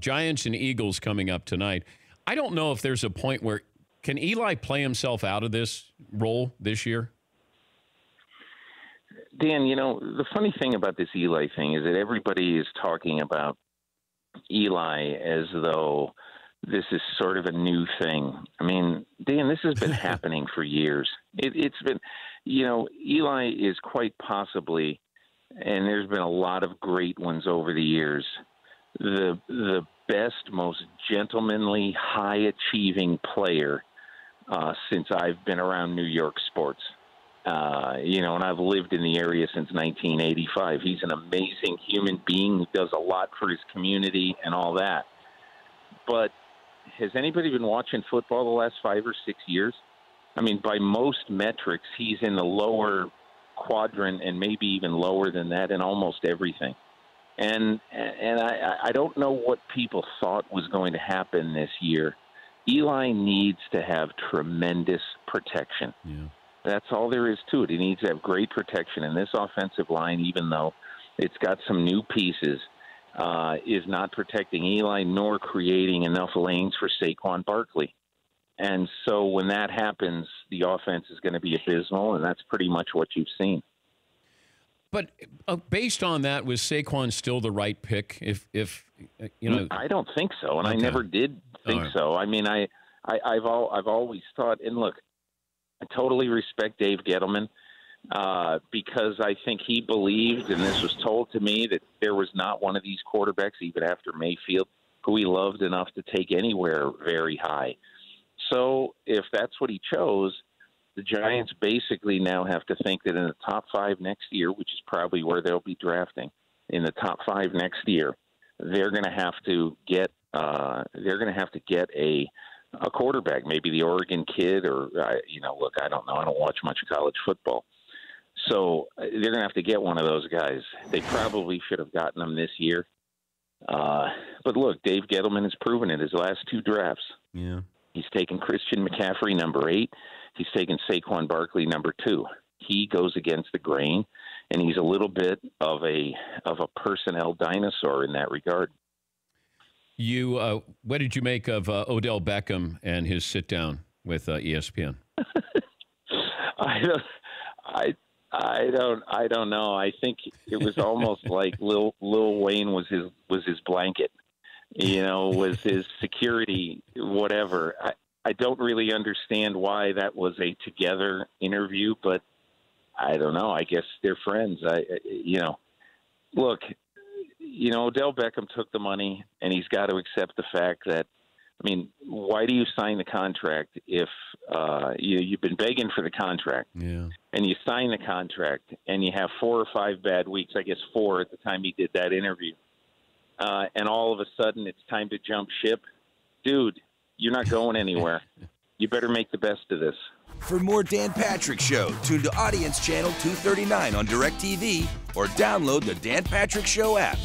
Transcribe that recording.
Giants and Eagles coming up tonight. I don't know if there's a point where can Eli play himself out of this role this year? Dan, the funny thing about this Eli thing is that everybody is talking about Eli as though this is sort of a new thing. I mean, Dan, this has been happening for years. It's been, Eli is quite possibly, and there's been a lot of great ones over the years, the best, most gentlemanly, high-achieving player since I've been around New York sports. And I've lived in the area since 1985. He's an amazing human being who does a lot for his community and all that. But has anybody been watching football the last 5 or 6 years? I mean, by most metrics, he's in the lower quadrant and maybe even lower than that in almost everything. And I don't know what people thought was going to happen this year. Eli needs to have tremendous protection. Yeah. That's all there is to it. He needs to have great protection. And this offensive line, even though it's got some new pieces, is not protecting Eli nor creating enough lanes for Saquon Barkley. And so when that happens, the offense is going to be abysmal, and that's pretty much what you've seen. But based on that, was Saquon still the right pick? If I don't think so, and okay. I never did think so. I mean, I've always thought, and look, I totally respect Dave Gettleman because I think he believed, and this was told to me, that there was not one of these quarterbacks, even after Mayfield, who he loved enough to take anywhere very high. So if that's what he chose, the Giants basically now have to think that in the top 5 next year, which is probably where they'll be drafting, in the top 5 next year, they're going to have to get a quarterback, maybe the Oregon kid, or look, I don't know. I don't watch much college football, so they're going to have to get one of those guys. They probably should have gotten them this year, but look, Dave Gettleman has proven it his last 2 drafts. Yeah. He's taken Christian McCaffrey, number 8. He's taken Saquon Barkley, number 2. He goes against the grain, and he's a little bit of a personnel dinosaur in that regard. What did you make of Odell Beckham and his sit down with ESPN? I don't know. I think it was almost like Lil Wayne was his blanket. Was his security, whatever. I don't really understand why that was a together interview, but I don't know. I guess they're friends. Look, Odell Beckham took the money, and he's got to accept the fact that, why do you sign the contract if you've been begging for the contract, yeah, and you sign the contract, and you have 4 or 5 bad weeks, I guess 4 at the time he did that interview, and all of a sudden it's time to jump ship? Dude, you're not going anywhere. You better make the best of this. For more Dan Patrick Show, tune to Audience Channel 239 on DirecTV or download the Dan Patrick Show app.